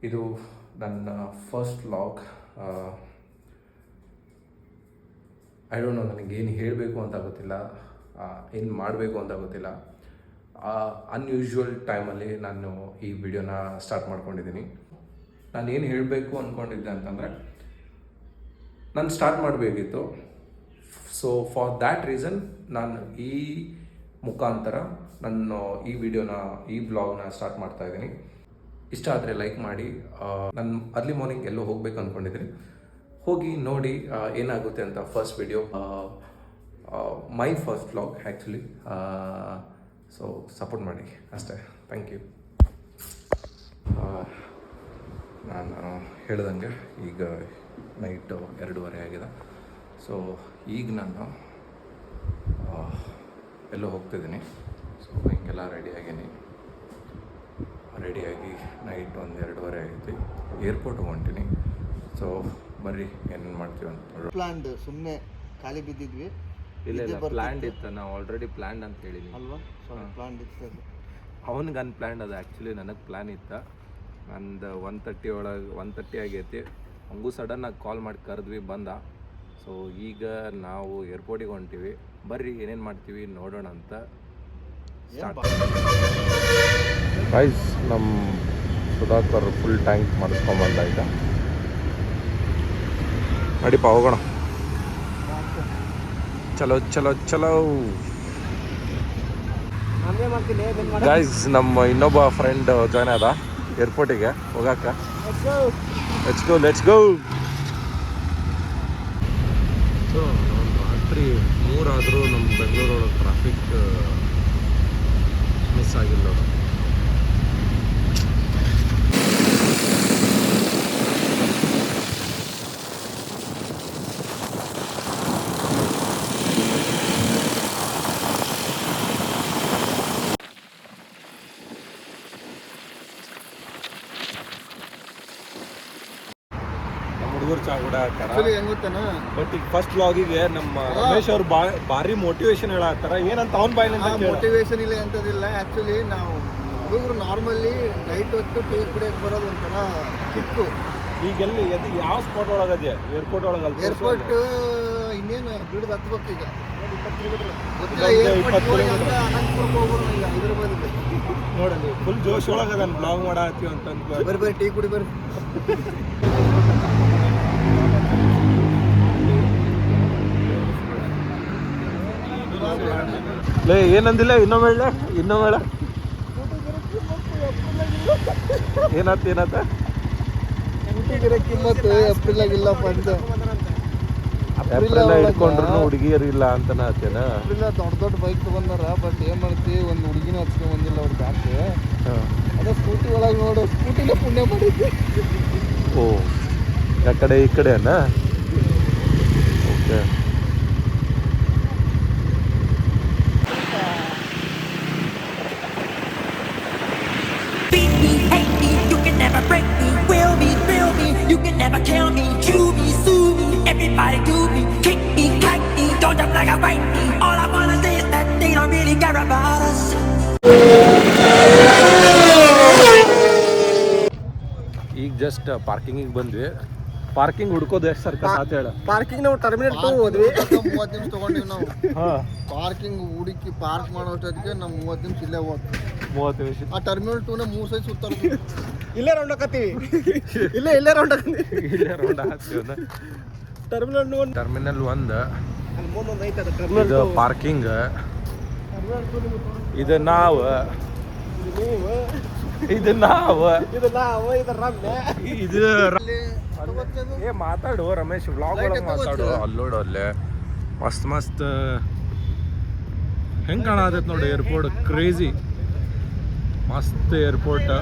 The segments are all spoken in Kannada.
ಇದು ನನ್ನ first vlog. I don't know, ನನಗೇನು ಹೇಳಬೇಕು ಅಂತ ಗೊತ್ತಿಲ್ಲ, ಏನು ಮಾಡಬೇಕು ಅಂತ ಗೊತ್ತಿಲ್ಲ. ಅನ್ಯೂಶ್ವಲ್ ಟೈಮಲ್ಲಿ ನಾನು ಈ ವಿಡಿಯೋನ ಸ್ಟಾರ್ಟ್ ಮಾಡ್ಕೊಂಡಿದ್ದೀನಿ. ನಾನು ಏನು ಹೇಳಬೇಕು ಅಂದ್ಕೊಂಡಿದ್ದೆ ಅಂತಂದರೆ, ನಾನು ಸ್ಟಾರ್ಟ್ ಮಾಡಬೇಕಿತ್ತು. ಸೊ ಫಾರ್ ದ್ಯಾಟ್ ರೀಸನ್ ನಾನು ಈ ಮುಖಾಂತರ ನನ್ನ ಈ ವಿಡಿಯೋನ, ಈ ಬ್ಲಾಗ್ನ ಸ್ಟಾರ್ಟ್ ಮಾಡ್ತಾ ಇದ್ದೀನಿ. ಇಷ್ಟ ಆದರೆ ಲೈಕ್ ಮಾಡಿ. ನಾನು ಅರ್ಲಿ ಮಾರ್ನಿಂಗ್ ಎಲ್ಲೋ ಹೋಗ್ಬೇಕು ಅಂದ್ಕೊಂಡಿದ್ದೀನಿ, ಹೋಗಿ ನೋಡಿ ಏನಾಗುತ್ತೆ ಅಂತ. First video, my first vlog actually. So support ಮಾಡಿ ಅಷ್ಟೇ. Thank you. ನಾನು ಹೇಳ್ದಂಗೆ ಈಗ ನೈಟು 2:30 ಆಗಿದೆ. ಸೊ ಈಗ ನಾನು ಎಲ್ಲೋ ಹೋಗ್ತಿದ್ದೀನಿ. ಸೊ ಹಿಂಗೆಲ್ಲ ರೆಡಿಯಾಗಿ ನೈಟ್ 1-2:30 ಆಗೈತಿ. ಏರ್ಪೋರ್ಟ್ಗೆ ಹೊಂಟೀನಿ. ಸೊ ಬರ್ರಿ ಏನೇನು ಮಾಡ್ತೀವಿ ಅಂತ. ಪ್ಲಾನ್ಡ್ ಸುಮ್ಮನೆ ಖಾಲಿ ಬಿದ್ದಿದ್ವಿ. ಇಲ್ಲ ಪ್ಲ್ಯಾಂಡ್ ಇತ್ತು, ನಾವು ಆಲ್ರೆಡಿ ಪ್ಲ್ಯಾಂಡ್ ಅಂತ ಹೇಳಿದ್ವಿ ಅಲ್ವಾ? ಪ್ಲಾನ್ಡ್ ಇತ್ತು ಅದು. ಅವನಿಗೆ ಅನ್ಪ್ಲ್ಯಾಂಡ್ ಅದು. ಆ್ಯಕ್ಚುಲಿ ನನಗೆ ಪ್ಲ್ಯಾನ್ ಇತ್ತು. ನಂದು 1:30 ಆಗೈತಿ. ಹಂಗೂ ಸಡನ್ನಾಗಿ ಕಾಲ್ ಮಾಡಿ ಕರೆದ್ವಿ, ಬಂದ. ಸೊ ಈಗ ನಾವು ಏರ್ಪೋರ್ಟಿಗೆ ಹೊಂಟೀವಿ. ಬರ್ರಿ ಏನೇನು ಮಾಡ್ತೀವಿ ನೋಡೋಣ ಅಂತ. ಗೈಸ್, ನಮ್ಮ ಸುಧಾಕರ್ ಫುಲ್ ಟ್ಯಾಂಕ್ ಮಾಡಿಸ್ಕೊಂಬಂದ. ಈಗ ನಡಿಪ ಹೋಗೋಣ. ಚಲೋ ಚಲೋ ಚಲೋ. ಗೈಸ್, ನಮ್ಮ ಇನ್ನೊಬ್ಬ ಫ್ರೆಂಡ್ ಜಾಯ್ನ್ ಆದ ಏರ್ಪೋರ್ಟಿಗೆ ಹೋಗಾಕ. Let's go. ಸೊ ರಾತ್ರಿ 3 ಆದರೂ ನಮ್ಮ ಬೆಂಗಳೂರೊಳಗೆ ಟ್ರಾಫಿಕ್ ಮಿಸ್ ಆಗಿಲ್ಲ. ಹುಡುಗರು ಚಾ ಕೂಡ ಬಟ್ ಈಗ ಫಸ್ಟ್ ವ್ಲಾಗಿಗೆ ನಮ್ಮ ರಮೇಶ್ ಅವ್ರು ಭಾರಿ ಮೋಟಿವೇಶನ್ ಹೇಳತ್ತಾರ. ಏನಂತ ಅವ್ನ ಬಾಯಿಲಿಂದ ಮೋಟಿವೇಶನ್ ಇಲ್ಲ ಅಂತದಿಲ್ಲ. ಆ್ಯಕ್ಚುಲಿ ನಾವು ಹುಡುಗರು ನಾರ್ಮಲ್ಲಿ ನೈಟ್ ಹೊತ್ತು ಟೀ ಕುಡಿಯೋಕೆ ಬರೋದು ಒಂಥರ ಕಿಕ್ಕು. ಈಗೆಲ್ಲಿ ಯಾವ ಸ್ಪಾಟ್ ಒಳಗದೆ? ಏರ್ಪೋರ್ಟ್ ಒಳಗಲ್ಲ. ಏರ್ಪೋರ್ಟ್ ಇನ್ನೇನು ಬಿಡದು ಹತ್ಬೇಕು ಈಗ. ನೋಡಲಿ ಫುಲ್ ಜೋಶ್ ಒಳಗೆ ಅದನ್ನು ಬ್ಲಾಗ್ ಮಾಡತ್ತೀವಿ ಅಂತ ಬರ್ರಿ ಟೀ ಕುಡಿ ಬರ್ರಿ. ಲೇ ಏನಂದಿಲ್ಲ, ಇನ್ನೊಮ್ಮೆ ಹೇಳ. ಏನಾತ ಕಿಮ್ಮತ್ತು ಏಪ್ರಿಲಾಗಿಲ್ಲಪ್ಪ ಅಂತ. ಏಪ್ರಿಲ್ ಹಿಡ್ಕೊಂಡ್ರು ಹುಡುಗಿಯರು ಇಲ್ಲ ಅಂತ ಆತೇನ. ದೊಡ್ಡ ಬೈಕ್ ತಗೊಂಡಾರ. ಬಟ್ ಏನ್ ಮಾಡ್ತಿ, ಒಂದು ಹುಡುಗಿನ ಹಚ್ಕೊಂಡ್ ಬಂದಿಲ್ಲ ಅವ್ರ ಬ್ಯಾಕ್. ಅದೇ ಸ್ಕೂಟಿ ಒಳಗೆ ನೋಡು, ಸ್ಕೂಟಿನ ಪುಣ್ಯ ಮಾಡಿದ್ವಿ. ಓ, ಆ ಕಡೆ ಈ ಕಡೆ ಅಣ್ಣ. Okay. Break me, will me, thrill me, you can never kill me. Chew me, sue me, everybody do me. Kick me, kite me, don't jump like a bite me. All I wanna say is that they don't really care about us. ಈಗ ಜಸ್ಟ್ ಪಾರ್ಕಿಂಗಿಗೆ ಬಂದ್ವಿ. ಪಾರ್ಕಿಂಗ್ ಹುಡ್ಕೋದು ಎಷ್ಟು ಸರ್ಕಸ್ ಅಂತ ಹೇಳ. ಪಾರ್ಕಿಂಗ್ ನಾವು ಟರ್ಮಿನಲ್ 2 ಹೋದ್ವಿ. 30 ನಿಮಿಷ ತಗೊಂಡಿವಿ ನಾವು. ಪಾರ್ಕಿಂಗ್ ಹುಡುಕಿ ಪಾರ್ಕ್ ಮಾಡೋಷ್ಟೊತ್ತಿಗೆ ನಾವು 30 ನಿಮಿಷ ಇಲ್ಲೇ ಹೋಗ್ತೀವಿ. 30 ನಿಮಿಷ. ಆ ಟರ್ಮಿನಲ್ 2ನ 3 ಸೈಡ್ ಸುತ್ತಾಡ್ತೀವಿ. ಇಲ್ಲೇ ರೌಂಡ್ ಹಾಕತ್ತೀವಿ. ಇಲ್ಲೇ ರೌಂಡ್ ಹಾಕ್ತೀವಿ. ಟರ್ಮಿನಲ್ 1 ಮುಂದೊಂದು ಐತೆ ಅದು ಇದು ಪಾರ್ಕಿಂಗ್. ಇದು ನಾವು ಮಾತಾಡು ರಮೇಶ್, ವ್ಲಾಗ್ ಒಳಗೆ ಮಾತಾಡು. ಅಲ್ಲೋಡು, ಅಲ್ಲೇ ಮಸ್ತ್ ಹೆಂಗೆ ಕಾಣತೈತೆ ನೋಡಿ ಏರ್ಪೋರ್ಟ್. ಕ್ರೇಜಿ ಮಸ್ತ್ ಏರ್ಪೋರ್ಟ್.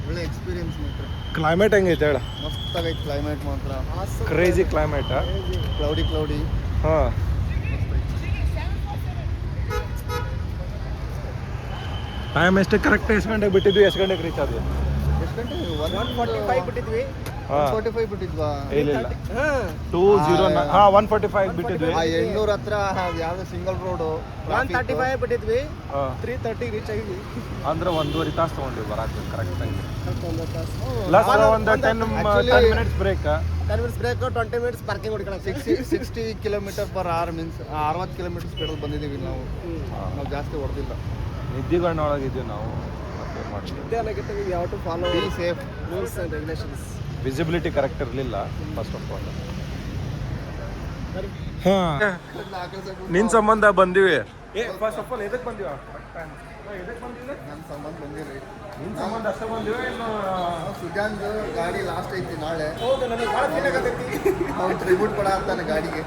ಒಳ್ಳೆ ಎಕ್ಸ್ಪೀರಿಯನ್ಸ್ ಮಾತ್ರ. ಕ್ಲೈಮೇಟ್ ಹೆಂಗೈತೆ ಹೇಳ? ಮಸ್ತ್ ಆಗೈತೆ ಕ್ಲೈಮೇಟ್ ಮಾತ್ರ. Crazy climate. ಕ್ಲೌಡಿ. ಹಾಂ, ಟೈಮ್ ಎಷ್ಟು ಕರೆಕ್ಟ್ ಎಷ್ಟು ಗಂಟೆಗೆ ಬಿಟ್ಟಿದ್ವಿ, ಎಷ್ಟು ಗಂಟೆಗೆ ರೀಚ್ ಆದ್ವಿ? ಎಷ್ಟು ಗಂಟೆ 145 ಬಿಟ್ಟಿದ್ವಿ. 145 ಬಿಟ್ಟಿದ್ವಾ? ಇಲ್ಲ 145 ಬಿಟ್ಟಿದ್ವಿ. ಆ 800 ಹತ್ರ ಯಾವ್ದು ಸಿಂಗಲ್ ರೋಡು 135 ಬಿಟ್ಟಿದ್ವಿ. 330 ರೀಚ್ ಆಗಿದ್ವಿ. ಅಂದ್ರೆ 1.5 ತಾಸು ತಗೊಂಡಿವಿ ಬರಾಕ ಕರೆಕ್ಟ್ ಆಗಿ. ಒಂದು ತಾಸು. ಪ್ಲಸ್ ಒಂದು 10 minutes break. 10 minutes break, 20 minutes parking ಹೊಡ್ಕೊಳಕ್ಕೆ. 60 km/h ಮೀನ್ಸ್ 60 km ಸ್ಪೀಡಲ್ಲಿ ಬಂದಿದ್ದೀವಿ ನಾವು. ನಾವು ಜಾಸ್ತಿ ಹೊಡೆದಿಲ್ಲ. ನಿದ್ದಿಗಣ್ಣೊಳಗಿದ್ದೀವಿ ನಾವು. ಮತ್ತೆ ಮಾಡ್ತೀವಿ. ಇದೇ ಅನ್ನೋಕ್ಕಿಂತ we have to follow be safe rules and regulations. Visibility correct ಇರಲಿಲ್ಲ ಫಸ್ಟ್ ಆಫ್ ಆಲ್. ಹಾಂ ನಿನ್ನ ಸಂಬಂಧ ಬಂದಿವಿ. ಫಸ್ಟ್ ಆಫ್ ಆಲ್ ಎದಕ್ಕೆ ಬಂದಿವ? ನನ್ನ ಸಂಬಂಧ ಬಂದಿರಿ. ನಿನ್ನ ಸಂಬಂಧ ಅಷ್ಟೇ ಬಂದಿವ. ಇನ್ನು ಸುಜಾನ್ ಗಾಡಿ ಲಾಸ್ಟ್ ಐತಿ ನಾಳೆ. ಹೌದು, ನನಗೆ ಭಾಳ ಫೀಲ್ ಆಗತೈತಿ. ಅವ್ನು ಟ್ರಿಬ್ಯೂಟ್ ಕೊಡ ಅಂತಾನೆ ಗಾಡಿಗೆ.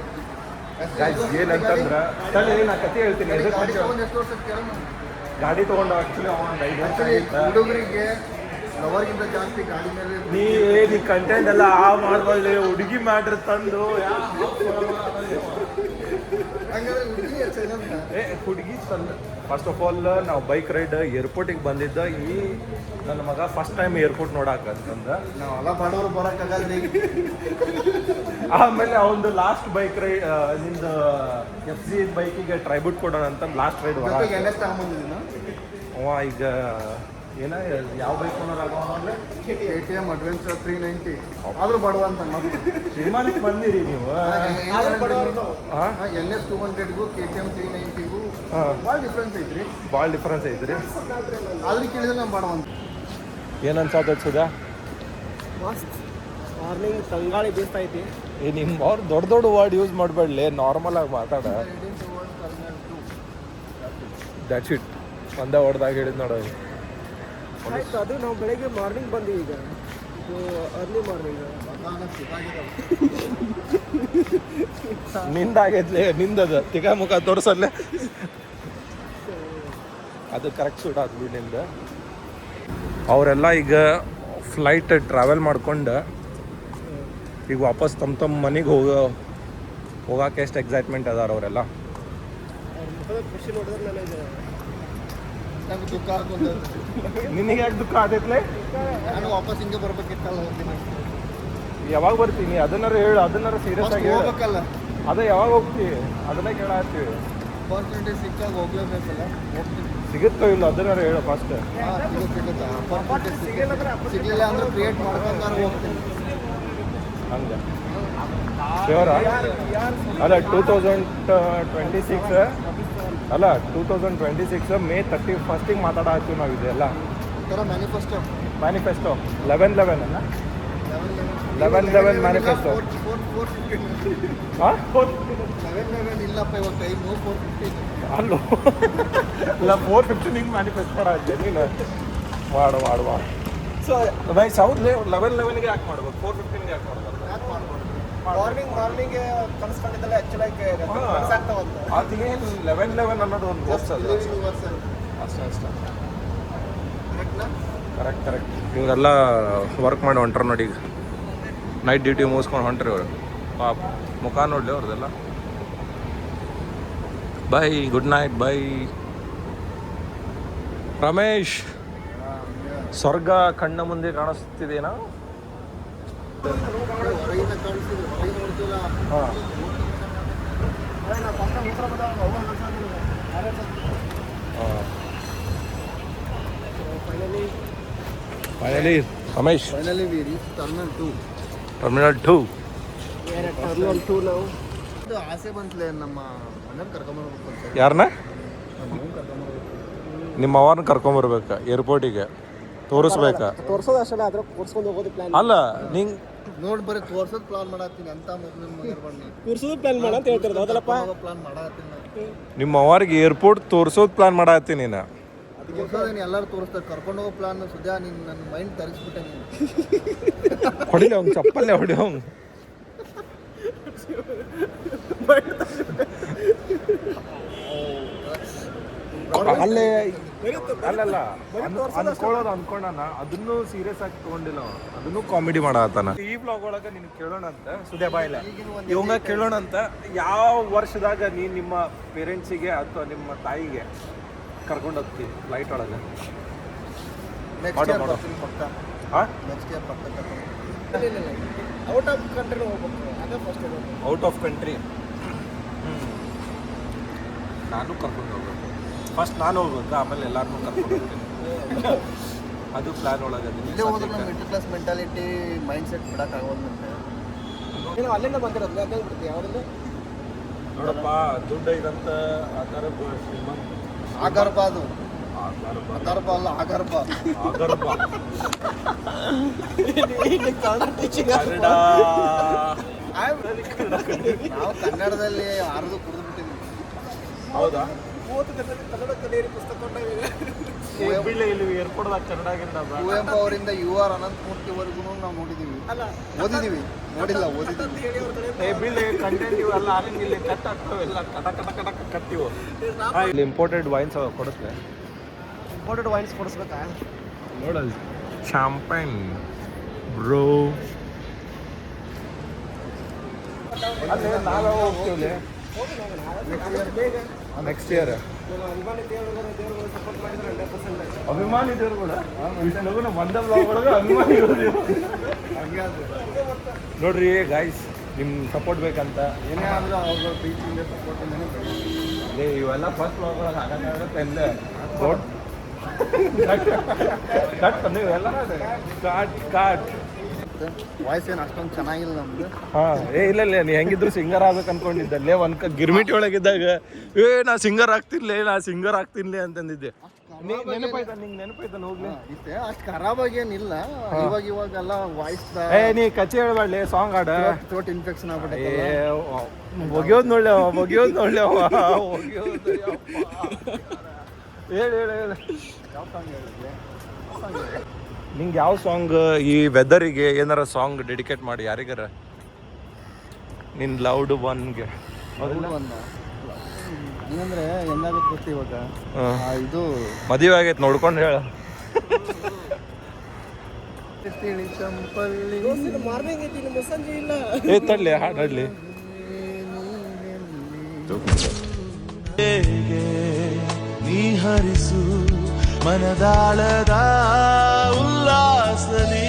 ಏನಂತಂದ್ರೆ ನಾ ಕತೆ ಹೇಳ್ತೀನಿ. ಎದಕ್ಕೆ ಗಾಡಿ ಬಂದಿವ? ತಗೊಂಡು ಎಷ್ಟು ವರ್ಷ ಕೇಳ? ಗಾಡಿ ತೊಗೊಂಡು ಆ್ಯಕ್ಚುಲಿ ಒಂದು 5 ವರ್ಷ ಆಗಿತ್ತು. ಹುಡುಗರಿಗೆ ಲವರ್ಗಿಂತ ಜಾಸ್ತಿ ಗಾಡಿ ಮೇಲೆ ನೀ ಕಂಟೆಂಟ್ ಎಲ್ಲ ಮಾಡ್ಕೊಳ್ಳಿ. ಹುಡುಗಿ ಮಾಡ್ರಿ ತಂದು ಹಂಗಾದ್ರೆ ಹುಡುಗಿ ಹೆಚ್ಚೇನಂತ ಹುಡುಗಿ ತಂದು. ಫಸ್ಟ್ ಆಫ್ ಆಲ್ ನಾವು ಬೈಕ್ ರೈಡ್ ಏರ್ಪೋರ್ಟಿಗೆ ಬಂದಿದ್ದ. ನನ್ನ ಮಗ ಫಸ್ಟ್ ಟೈಮ್ ಏರ್ಪೋರ್ಟ್ ನೋಡಾಕಂತಂದ. ನಾವೆಲ್ಲ ಬಡವರು ಬರೋಕ್ಕಾಗಲ್ರಿ. ಆಮೇಲೆ ಅವನದು ಲಾಸ್ಟ್ ಬೈಕ್ ರೈಡ್ ನಿಂದು FC ಬೈಕಿಗೆ ಟ್ರೈಬ್ಯೂಟ್ ಕೊಡೋಣ ಅಂತ ಲಾಸ್ಟ್ ರೈಡ್ ಹೊರ. ಎಣ್ಣೆಸ್ ತಗೊಂಬಂದಿದ್ದೀನ ಅವ ಈಗ ಏನ ಯಾವ ಬೈಕ್ ಓನರ್ KTM ಅಡ್ವೆಂಚರ್ 390 ಆದ್ರೂ ಬಡವ ಅಂತ ಶ್ರೀಮಾನಿಗೆ ಬಂದಿರಿ ನೀವು. NS 200ಗೂ KTM 390ಗೂ ಭಾಳ ಡಿಫ್ರೆನ್ಸ್ ಐತ್ರಿ. ಭಾಳ ಡಿಫ್ರೆನ್ಸ್ ಐತ್ರಿ. ಆದ್ರೂ ಕೇಳಿದ್ರೆ ನಾವು ಬಡವ ಅಂತ. ಏನು ಅನ್ಸಾತ ಸುಧಾ? ಮಸ್ತ್ ಮಾರ್ನಿಂಗ್ ತಂಗಾಳಿ ಬೀಸ್ತಾ ಐತಿ. ನಿಮ್ಮ ಅವ್ರು ದೊಡ್ಡ ದೊಡ್ಡ ವರ್ಡ್ ಯೂಸ್ ಮಾಡಬೇಡಲಿ, ನಾರ್ಮಲ್ ಆಗಿ ಮಾತಾಡ. That's it. ಒಂದೇ ಹೊಡೆದಾಗ ಹೇಳಿದ್ ನೋಡ. ಆಯ್ತು, ಅದು ನಾವು ಬೆಳಗ್ಗೆ ಮಾರ್ನಿಂಗ್ ಬಂದೀವಿ. ಈಗ ಇದು ಅರ್ಲಿ ಮಾರ್ನಿಂಗ್. ನಿಂದಾಗೈತ್ಲೆ, ನಿಂದದ ತಿಗ ಮುಖ ತೋರಿಸಲ್ಲೇ. ಅದು ಕರೆಕ್ಟ್ ಸೂಟ್ ಆಗ್ಬಿಟ್ಟು ನಿಂದ. ಅವರೆಲ್ಲ ಈಗ ಫ್ಲೈಟ್ ಟ್ರಾವೆಲ್ ಮಾಡ್ಕೊಂಡು ಈಗ ವಾಪಸ್ ತಮ್ಮ ಮನೆಗೆ ಹೋಗಕ್ಕೆ ಎಷ್ಟು ಎಕ್ಸೈಟ್ಮೆಂಟ್ ಅದಾರ ಅವರೆಲ್ಲ. ಖುಷಿ ನೋಡಿದ್ರೆ ನನಗೆ ನಂಗೆ ದುಃಖ ಆಗ್ಬೋದು. ನಿನಗೆ ಯಾಕೆ ದುಃಖ ಆಗೈತ್ಲೆ? ನಾನು ವಾಪಸ್ ಹಿಂಗೆ ಬರ್ಬೇಕಿತ್ತಲ್ಲ. ಹೋಗ್ತೀನಿ. ಯಾವಾಗ ಬರ್ತೀನಿ ಅದನ್ನಾರು ಹೇಳು. ಅದನ್ನಾರು ಸೀರಿಯಸ್ ಆಗಿ ಹೇಳು. ಹೋಗ್ಬೇಕಲ್ಲ. ಅದೇ ಯಾವಾಗ ಹೋಗ್ತೀವಿ ಅದನ್ನ ಕೇಳತ್ತೀವಿ. ಅಪಾರ್ಚುನಿಟಿ ಸಿಕ್ಕಾಗ ಹೋಗ್ಲೇಬೇಕಲ್ಲ. ಹೋಗ್ತೀನಿ. ಸಿಗುತ್ತೋ ಇಲ್ಲ ಅದನ್ನಾರು ಹೇಳು ಫಸ್ಟ್. ಸಿಗುತ್ತೆ. ಅಪಾರ್ಚುನಿಟಿ ಸಿಗಲಿಲ್ಲ ಅಂದ್ರೆ ಕ್ರಿಯೇಟ್ ಮಾಡ್ಕೊಂಡ್ರೆ ಹೋಗ್ತೀನಿ. ಹಂಗೆ ಶ್ಯೂರ? ಅಲ್ಲ 2026 ಅಲ್ಲ 2026 May 31 ಮಾತಾಡತ್ತೀವಿ ನಾವು. ಇದೆಲ್ಲ ಥರ ಮ್ಯಾನಿಫೆಸ್ಟೋ 11/11 ಅಲ್ಲ 11/11 ಮ್ಯಾನಿಫೆಸ್ಟೋ. 11 ಇಲ್ಲಪ್ಪ ಇವಾಗ ಟೈಮು 4:15. ಅಲ್ಲೋ ಇಲ್ಲ 4:15 ಹಿಂಗೆ ಮ್ಯಾನಿಫೆಸ್ಟ್ ಮಾಡತ್ತೆ ನೀನು. ಮಾಡು ಸೊ ಬೈ ಸೌತ್ 11/11ಗೆ ಯಾಕೆ ಮಾಡ್ಬೇಕು? 4:15ಗೆ ಯಾಕೆ ಮಾಡ್ಬೇಕು? ಮಾರ್ನಿಂಗ್ ಕನ್ಸ್ಕೊಂಡಿದ್ದಲ್ಲ ಆ್ಯಕ್ಚುಲಾಗಿ ಕನ್ಸಾಗ್ತಾವಂತ. ಅದೇನು 11/11 ಅನ್ನೋದು ಒಂದು ಗೋಪ್ಸ್ ಅಲ್ಲ. ಅಷ್ಟೇ ಕರೆಕ್ಟ್. ಇವರೆಲ್ಲ ವರ್ಕ್ ಮಾಡಿ ಹೊಂಟ್ರ ನೋಡಿ. ಈಗ ನೈಟ್ ಡ್ಯೂಟಿ ಮುಗಿಸ್ಕೊಂಡು ಹೊಂಟ್ರಿ ಅವರು. ಪಾಪ ಮುಖ ನೋಡಲಿ ಅವ್ರದ್ದೆಲ್ಲ. Bye good night. Bye Ramesh. ಸ್ವರ್ಗ ಕಣ್ಣ ಮುಂದೆ ಕಾಣಿಸ್ತಿದೇನಾ? ಹೊರಗಿಂದ ಕಾಣಿಸ್ತಿದ್ರು, ಹೊರಗೆ ನೋಡ್ತಿಲ್ಲ. ಹಾಂ finally Ramesh. Finally we reach terminal 2. Terminal 2 ನಾವು. ಇದು ಆಸೆ ಬಂತಲೇ ನಮ್ಮ ಅಣ್ಣನ ಕರ್ಕೊಂಬರ್ಬೇಕು ಅಂತ. ಯಾರನ್ನ? ನಮ್ಮ ಅವ್ನ ಕರ್ಕೊಂಬರ್ಬೇಕು. ನಿಮ್ಮ ಅವರನ್ನ ಕರ್ಕೊಂಬರ್ಬೇಕು ಏರ್ಪೋರ್ಟಿಗೆ ತೋರಿಸ್ಬೇಕಾ? ತೋರ್ಸೋದು ಅಷ್ಟೇ, ಅದ್ರ ಕೂರ್ಸ್ಕೊಂಡು ಹೋಗೋದು ಪ್ಲಾನ್. ಅಲ್ಲ ನಿಂಗೆ ನೋಡಿ ಬರೀ ತೋರ್ಸೋದು ಪ್ಲಾನ್ ಮಾಡತ್ತೀನಿ ಅಂತ ಮೊದಲು ಕೂರ್ಸೋದು ಪ್ಲಾನ್ ಮಾಡ ಅಂತ ಹೇಳ್ತಿರೋದು. ಹೌದಲ್ಲಪ್ಪ, ಪ್ಲಾನ್ ಮಾಡತ್ತೀನಿ ನಾನು. ನಿಮ್ಮ ಅವರಿಗೆ ಏರ್ಪೋರ್ಟ್ ತೋರಿಸೋದು ಪ್ಲಾನ್ ಮಾಡತ್ತೀನಿ ನೀನು. ತೋರ್ಸೋದೇನು ಎಲ್ಲರೂ ತೋರಿಸ್ತಾರೆ. ಕರ್ಕೊಂಡು ಹೋಗೋ ಪ್ಲಾನ್ ಸುದ್ಯಾ ನೀನು ನನ್ನ ಮೈಂಡ್ ತರಿಸ್ಬಿಟ್ಟೆ ನೀನು. ಹೊಡಿಲಿ ಅವ್ನು ಚಪ್ಪಲ್ಲೇ ಹೊಡಿ ಅವ್ನು. ಅಲ್ಲೇ ಅಲ್ಲಲ್ಲ ಅನ್ಕೊಳ್ಳೋದು ಅನ್ಕೊಂಡಾನ, ಅದನ್ನು ಸೀರಿಯಸ್ ಆಗಿ ತಗೊಂಡಿಲ್ಲ ಅವ. ಅದನ್ನು ಕಾಮಿಡಿ ಮಾಡತ್ತಾನ. ಈ ಬ್ಲಾಗ್ ಒಳಗೆ ನಿನ್ ಕೇಳೋಣ ಅಂತ ಸುದ್ಯಾ ಬಾಯಿಲ್ಲ ಇವಂಗ ಕೇಳೋಣ ಅಂತ, ಯಾವ ವರ್ಷದಾಗ ನೀನು ನಿಮ್ಮ ಪೇರೆಂಟ್ಸಿಗೆ ಅಥವಾ ನಿಮ್ಮ ತಾಯಿಗೆ ಕರ್ಕೊಂಡು ಹೋಗ್ತೀವಿ ಫ್ಲೈಟ್ ಒಳಗೆ? ನೆಕ್ಸ್ಟ್ ಇಯರ್ ಬರ್ತೀನಿ ಪಕ್ಕ. ನೆಕ್ಸ್ಟ್ ಇಯರ್ ಪಕ್ಕ ಔಟ್ ಆಫ್ ಕಂಟ್ರಿ ಹೋಗ್ಬೇಕು, ಅದೇ ಫಸ್ಟ್ ಇರೋದು. ಔಟ್ ಆಫ್ ಕಂಟ್ರಿ ನಾನು ಕರ್ಕೊಂಡು ಹೋಗ್ಬೇಕು. ಫಸ್ಟ್ ನಾನು ಹೋಗ್ಬೇಕು, ಆಮೇಲೆ ಎಲ್ಲಾರನ್ನೂ ಕರ್ಕೊಂಡು ಹೋಗ್ತೀನಿ. ಅದು ಪ್ಲ್ಯಾನ್ ಒಳಗದೀನಿ. ಇಲ್ಲೇ ಹೋದ್ರೆ ನಮ್ಮ middle class mentality mindset ಬಿಡೋಕ್ಕಾಗೋದಂತೆ. ನೀನು ಅಲ್ಲಿಂದ ಬಂದಿರೋದು ಅದೇ ಬಿಡ್ತೀವಿ ಯಾವ್ದು ನೋಡಪ್ಪ, ದುಡ್ಡು ಇದಂತ ಆ ಥರ ಶ್ರೀಮಂತ ಆಗರ್ಬ ಅದು ಆಗರ್ಬ ಅಲ್ಲ ಆಗರ್ಬ ಆಗರ್ಬ ಕನ್ನಡ. ನಾವು ಕನ್ನಡದಲ್ಲಿ ಆರ್ದು ಕುಡಿದು ಬಿಟ್ಟಿದ್ವಿ. ಹೌದಾ? ಕನ್ನಡ ಕಲಿಯರಿ ಪುಸ್ತಕ ಇಲ್ಲಿ ಏರ್ಪೋರ್ಟ್ದಾಗ ಕನ್ನಡ ಕುವೆಂಪು ಅವರಿಂದ ಯು ಆರ್ ಅನಂತಮೂರ್ತಿವರೆಗೂ ನಾವು ನೋಡಿದ್ದೀವಿ. ಓದಿದ್ದೀವಿ, ನೋಡಿಲ್ಲ ಓದಿದ್ದೀವಿ. ಕಂಟೆಂಟ್ ಇವೆಲ್ಲ ಇಲ್ಲಿ ಕಟ್ ಆಗ್ತಾವೆಲ್ಲ ಕಟ ಕಟ್ಟಿವು. ಇಲ್ಲಿ ಇಂಪೋರ್ಟೆಡ್ ವೈನ್ಸ್ ಕೊಡುತ್ತೆ. ಇಂಪೋರ್ಟೆಡ್ ವೈನ್ಸ್ ಕೊಡಿಸ್ಬೇಕಾ? ನೋಡಲ್ ಶಾಂಪೈನ್ ಬ್ರೋ. ಅಲ್ಲೇ ನಾವೇ ಹೋಗ್ತೀವಿ ನೆಕ್ಸ್ಟ್ ಇಯರ್. ಅಭಿಮಾನಿ ದೇವ್ರುಗಳ ಒಂದೇ ಬ್ಲಾಗ್ ಒಳಗೆ ಅಭಿಮಾನಿಗಳು ನೋಡ್ರಿ ಗಾಯ್ಸ್, ನಿಮ್ಮ ಸಪೋರ್ಟ್ ಬೇಕಂತ. ಏನೇ ಆದರೂ ಅವ್ರ ಪ್ರೀತಿಯಿಂದ ಸಪೋರ್ಟಿಂದನೇ ಅದೇ ಇವೆಲ್ಲ ಫಸ್ಟ್ ಬ್ಲಾಗ್ ಒಳಗೆ ಆಗಕ್ಕಾಗತ್ತೆ ಅಂದೆ. ಕಟ್ ನೀವೆಲ್ಲ ಕಾಟ್ ವಾಯ್ಸ್ ಏನು ಅಷ್ಟೊಂದು ಚೆನ್ನಾಗಿಲ್ಲ ನಮ್ದು. ಹಾಂ ಇಲ್ಲ ನೀ ಹೆಂಗಿದ್ರು ಸಿಂಗರ್ ಆಗ್ಬೇಕು ಅನ್ಕೊಂಡಿದ್ದಲ್ಲೇ ಗಿರ್ಮಿಟಿ ಒಳಗಿದ್ದಾಗ ನಾ ಸಿಂಗರ್ ಆಗ್ತಿನ್ಲೇ ಅಂತಂದಿದ್ದೆ. ನೆನಪಾಯ್ತಾ ಹೋಗ್ಲಿ? ಇಷ್ಟೇ ಅಷ್ಟು ಖರಾಬಾಗಿ ಏನಿಲ್ಲ. ಇವಾಗೆಲ್ಲ ವಾಯ್ಸ್ ನೀ ಕಚ್ಚಿ ಹೇಳ್ಬಾಡ್ಲಿ, ಸಾಂಗ್ ಆಡ. ಥ್ರೋಟ್ ಇನ್ಫೆಕ್ಷನ್ ಆಗ್ಬಿಟ್ಟೆ. ಒಗ್ಯೋದು ನೋಡ್ಲಿ ಹೇಳಿ ಯಾವ ಸಾಂಗ್ ಹೇಳಿದ್ದೆ? ನಿಂಗೆ ಯಾವ ಸಾಂಗ್ ಈ ವೆದರಿಗೆ ಏನಾರ ಸಾಂಗ್ ಡೆಡಿಕೇಟ್ ಮಾಡಿ ಯಾರಿಗಾರ? ನಿನ್ನ ಲವ್ಡ್ ಒನ್ಗೆ. ಏನಂದ್ರೆ ಹೆಂಗಾಗುತ್ತೆ ಗೊತ್ತಿ ಇವಾಗ ಇದು ಮದುವೆ ಆಗೈತೆ ನೋಡ್ಕೊಂಡು ಹೇಳ. ಚಂಪಲ್ಲಿ ಮಾರ್ನಿಂಗ್ ಐತಿ, ನಿಮ್ಮ ಸಂಜೆ ಇಲ್ಲ. ತಡ್ಲಿ ಹಾಡಾಡ್ಲಿ. ನೀ ಹರಿಸು ಮನದಾಳದ ಉಲ್ಲಾಸಲಿ